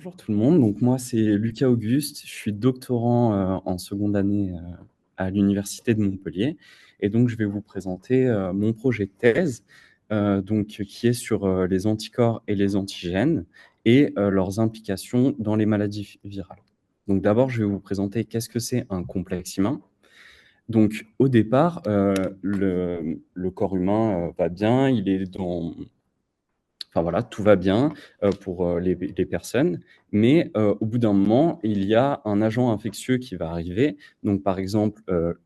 Bonjour tout le monde, donc moi c'est Lucas Auguste, je suis doctorant en seconde année à l'université de Montpellier et donc je vais vous présenter mon projet de thèse donc, qui est sur les anticorps et les antigènes et leurs implications dans les maladies virales. Donc d'abord je vais vous présenter qu'est-ce que c'est un complexe humain. Donc au départ, le corps humain va bien, il est dans Enfin voilà, tout va bien pour les personnes, mais au bout d'un moment, il y a un agent infectieux qui va arriver. Donc par exemple,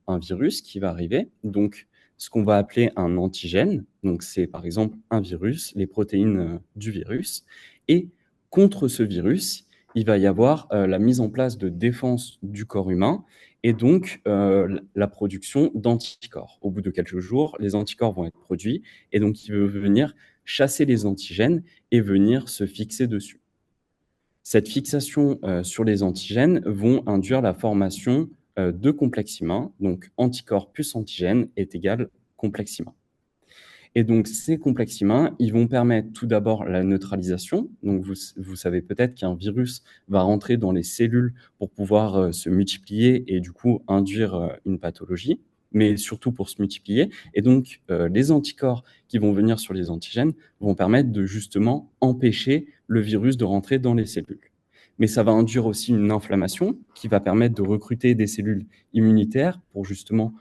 un virus qui va arriver, donc ce qu'on va appeler un antigène. Donc c'est par exemple un virus, les protéines du virus. Et contre ce virus, il va y avoir la mise en place de défense du corps humain et donc la production d'anticorps. Au bout de quelques jours, les anticorps vont être produits et donc il veut venir chasser les antigènes et venir se fixer dessus. Cette fixation sur les antigènes vont induire la formation de complexes humains, donc anticorps plus antigène est égal complexe humain. Et donc, ces complexes humains, ils vont permettre tout d'abord la neutralisation. Donc, vous savez peut-être qu'un virus va rentrer dans les cellules pour pouvoir se multiplier et du coup induire une pathologie, mais surtout pour se multiplier. Et donc, les anticorps qui vont venir sur les antigènes vont permettre de justement empêcher le virus de rentrer dans les cellules. Mais ça va induire aussi une inflammation qui va permettre de recruter des cellules immunitaires pour justement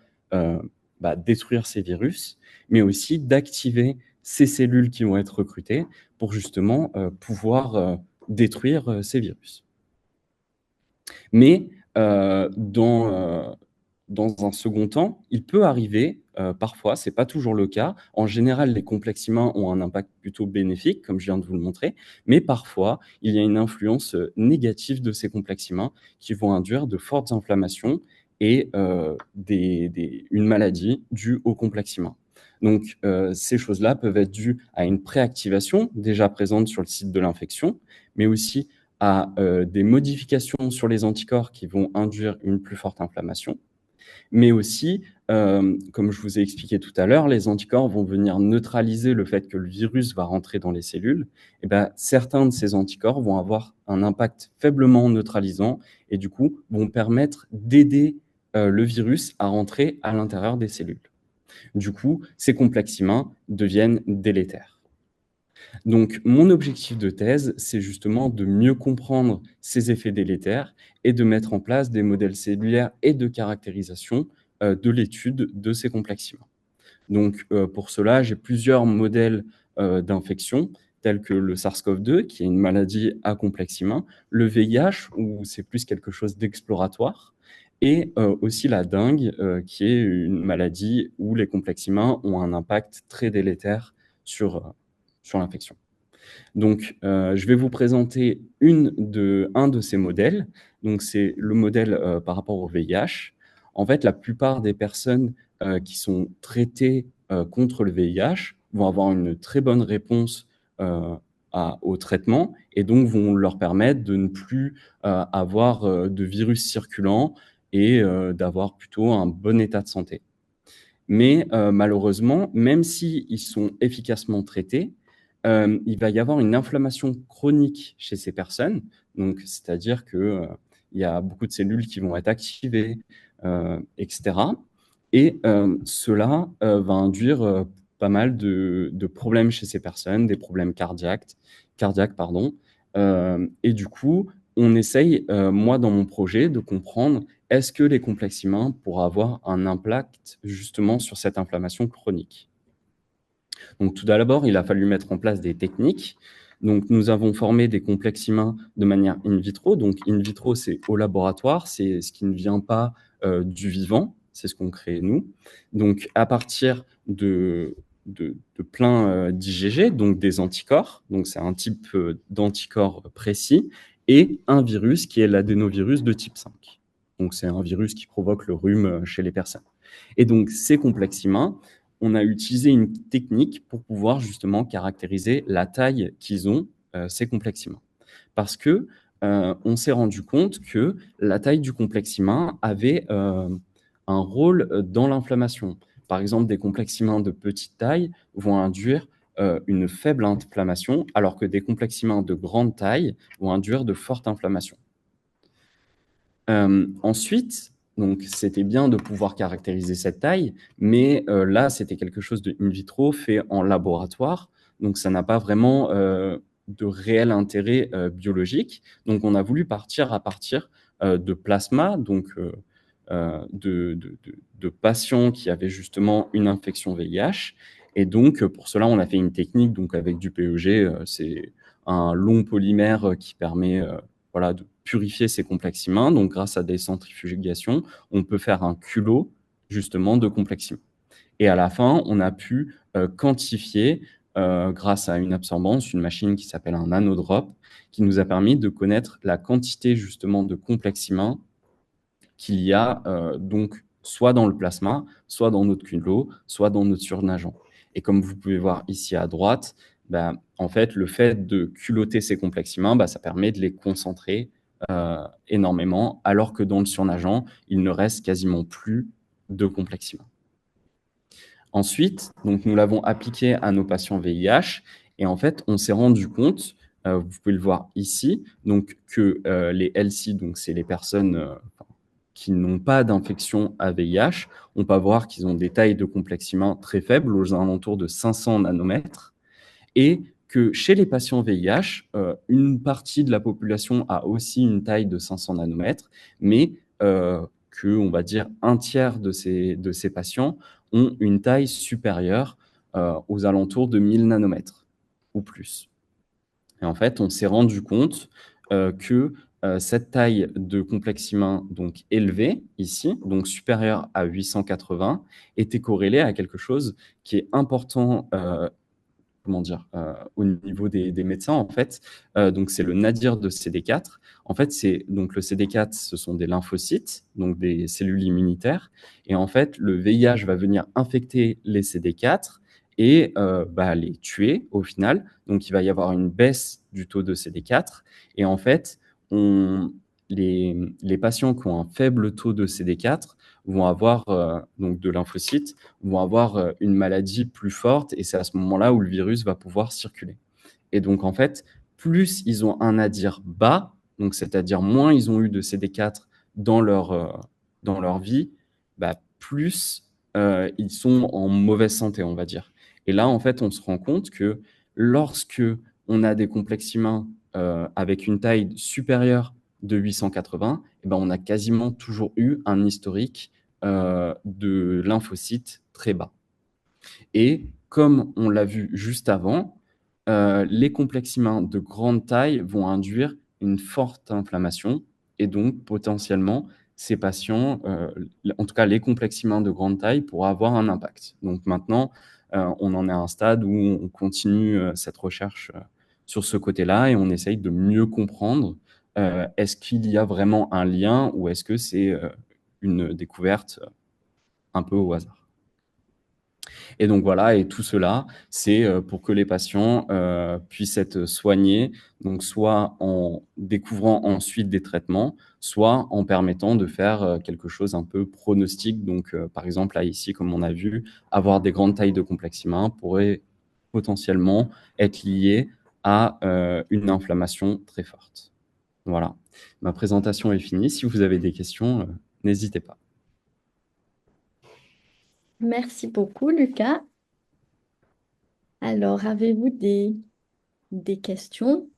détruire ces virus, mais aussi d'activer ces cellules qui vont être recrutées pour justement pouvoir détruire ces virus. Mais dans un second temps, il peut arriver, parfois, ce n'est pas toujours le cas, en général, les complexes humains ont un impact plutôt bénéfique, comme je viens de vous le montrer, mais parfois, il y a une influence négative de ces complexes humains qui vont induire de fortes inflammations et une maladie due aux complexes humains. Donc, ces choses-là peuvent être dues à une préactivation déjà présente sur le site de l'infection, mais aussi à des modifications sur les anticorps qui vont induire une plus forte inflammation. Mais aussi, comme je vous ai expliqué tout à l'heure, les anticorps vont venir neutraliser le fait que le virus va rentrer dans les cellules. Et ben, certains de ces anticorps vont avoir un impact faiblement neutralisant et du coup vont permettre d'aider le virus à rentrer à l'intérieur des cellules. Du coup, ces complexes humains deviennent délétères. Donc, mon objectif de thèse, c'est justement de mieux comprendre ces effets délétères et de mettre en place des modèles cellulaires et de caractérisation de l'étude de ces complexes humains. Donc, pour cela, j'ai plusieurs modèles d'infection, tels que le SARS-CoV-2, qui est une maladie à complexe humain, le VIH, où c'est plus quelque chose d'exploratoire, et aussi la dengue, qui est une maladie où les complexes humains ont un impact très délétère sur l'infection. Donc, je vais vous présenter un de ces modèles. Donc, c'est le modèle par rapport au VIH. En fait, la plupart des personnes qui sont traitées contre le VIH vont avoir une très bonne réponse au traitement et donc vont leur permettre de ne plus avoir de virus circulant et d'avoir plutôt un bon état de santé. Mais malheureusement, même s'ils sont efficacement traités, il va y avoir une inflammation chronique chez ces personnes. Donc, c'est-à-dire qu'il y a beaucoup de cellules qui vont être activées, etc. Et cela va induire pas mal de problèmes chez ces personnes, des problèmes cardiaques, pardon. Et du coup, on essaye, moi, dans mon projet, de comprendre est-ce que les complexes humains pourraient avoir un impact justement sur cette inflammation chronique. Donc, tout d'abord, il a fallu mettre en place des techniques. Donc, nous avons formé des complexes humains de manière in vitro. Donc, in vitro, c'est au laboratoire, c'est ce qui ne vient pas du vivant, c'est ce qu'on crée nous. Donc, à partir de plein d'IgG, donc des anticorps, donc c'est un type d'anticorps précis, et un virus qui est l'adénovirus de type 5. Donc, c'est un virus qui provoque le rhume chez les personnes. Et donc, ces complexes humains, on a utilisé une technique pour pouvoir justement caractériser la taille qu'ils ont, ces complexes humains. Parce que on s'est rendu compte que la taille du complexe humain avait un rôle dans l'inflammation. Par exemple, des complexes humains de petite taille vont induire une faible inflammation, alors que des complexes humains de grande taille vont induire de fortes inflammations. Ensuite, donc c'était bien de pouvoir caractériser cette taille, mais là, c'était quelque chose de in vitro fait en laboratoire, donc ça n'a pas vraiment de réel intérêt biologique. Donc on a voulu partir à partir de plasma, donc de patients qui avaient justement une infection VIH. Et donc pour cela, on a fait une technique donc avec du PEG, c'est un long polymère qui permet voilà, de purifier ces complexes humains. Donc, grâce à des centrifugations, on peut faire un culot, justement, de complexes humains. Et à la fin, on a pu quantifier, grâce à une absorbance, une machine qui s'appelle un nanodrop, qui nous a permis de connaître la quantité, justement, de complexes humains qu'il y a donc soit dans le plasma, soit dans notre culot, soit dans notre surnageant. Et comme vous pouvez voir ici à droite, bah, en fait, le fait de culotter ces complexes humains, bah, ça permet de les concentrer énormément, alors que dans le surnageant, il ne reste quasiment plus de complexes humains. Ensuite, donc, nous l'avons appliqué à nos patients VIH, et en fait, on s'est rendu compte, vous pouvez le voir ici, donc, que les LC, donc c'est les personnes qui n'ont pas d'infection à VIH, on peut voir qu'ils ont des tailles de complexes humains très faibles, aux alentours de 500 nanomètres, et que chez les patients VIH, une partie de la population a aussi une taille de 500 nanomètres, mais que, on va dire, un tiers de ces patients ont une taille supérieure aux alentours de 1000 nanomètres ou plus. Et en fait, on s'est rendu compte que cette taille de complexe humain donc élevée ici, donc supérieure à 880, était corrélée à quelque chose qui est important comment dire, au niveau des médecins, en fait. Donc, c'est le nadir de CD4. En fait, donc le CD4, ce sont des lymphocytes, donc des cellules immunitaires. Et en fait, le VIH va venir infecter les CD4 et bah, les tuer au final. Donc, il va y avoir une baisse du taux de CD4. Et en fait, les patients qui ont un faible taux de CD4 vont avoir, donc de lymphocytes, vont avoir une maladie plus forte, et c'est à ce moment-là où le virus va pouvoir circuler. Et donc, en fait, plus ils ont un nadir bas, donc c'est-à-dire moins ils ont eu de CD4 dans leur vie, bah, plus ils sont en mauvaise santé, on va dire. Et là, en fait, on se rend compte que lorsque on a des complexes humains avec une taille supérieure de 880, eh ben, on a quasiment toujours eu un historique de lymphocytes très bas. Et comme on l'a vu juste avant, les complexes humains de grande taille vont induire une forte inflammation, et donc potentiellement ces patients, en tout cas les complexes humains de grande taille, pourraient avoir un impact. Donc maintenant, on en est à un stade où on continue cette recherche sur ce côté-là, et on essaye de mieux comprendre est-ce qu'il y a vraiment un lien, ou est-ce que c'est une découverte un peu au hasard. Et donc voilà, et tout cela, c'est pour que les patients puissent être soignés, donc soit en découvrant ensuite des traitements, soit en permettant de faire quelque chose un peu pronostic. Donc par exemple, là ici, comme on a vu, avoir des grandes tailles de complexes humains pourrait potentiellement être lié à une inflammation très forte. Voilà, ma présentation est finie. Si vous avez des questions, n'hésitez pas. Merci beaucoup, Lucas. Alors, avez-vous des questions?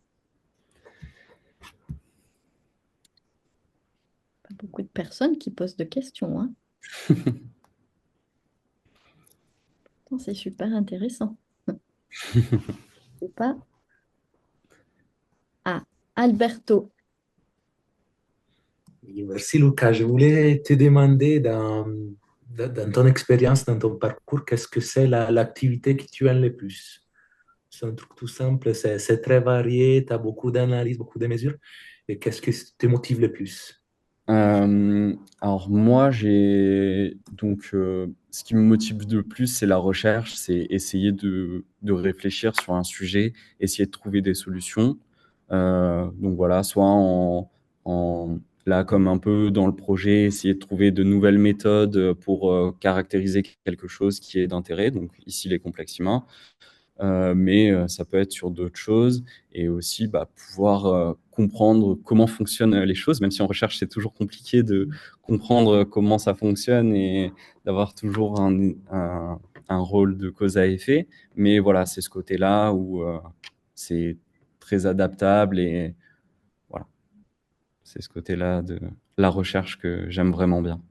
Pas beaucoup de personnes qui posent de questions, hein. Pourtant, c'est super intéressant. Je sais pas. Ah, Alberto. Oui, merci Lucas. Je voulais te demander dans ton expérience, dans ton parcours, qu'est-ce que c'est l'activité que tu aimes le plus? C'est un truc tout simple, c'est très varié, tu as beaucoup d'analyses, beaucoup de mesures. Et qu'est-ce que te motive le plus? Alors moi, ce qui me motive le plus, c'est la recherche, c'est essayer de réfléchir sur un sujet, essayer de trouver des solutions. Donc voilà, soit là, comme un peu dans le projet, essayer de trouver de nouvelles méthodes pour caractériser quelque chose qui est d'intérêt, donc ici les complexes humains. mais ça peut être sur d'autres choses et aussi pouvoir comprendre comment fonctionnent les choses, même si en recherche, c'est toujours compliqué de comprendre comment ça fonctionne et d'avoir toujours un rôle de cause à effet. Mais voilà, c'est ce côté-là où c'est très adaptable et voilà, c'est ce côté-là de la recherche que j'aime vraiment bien.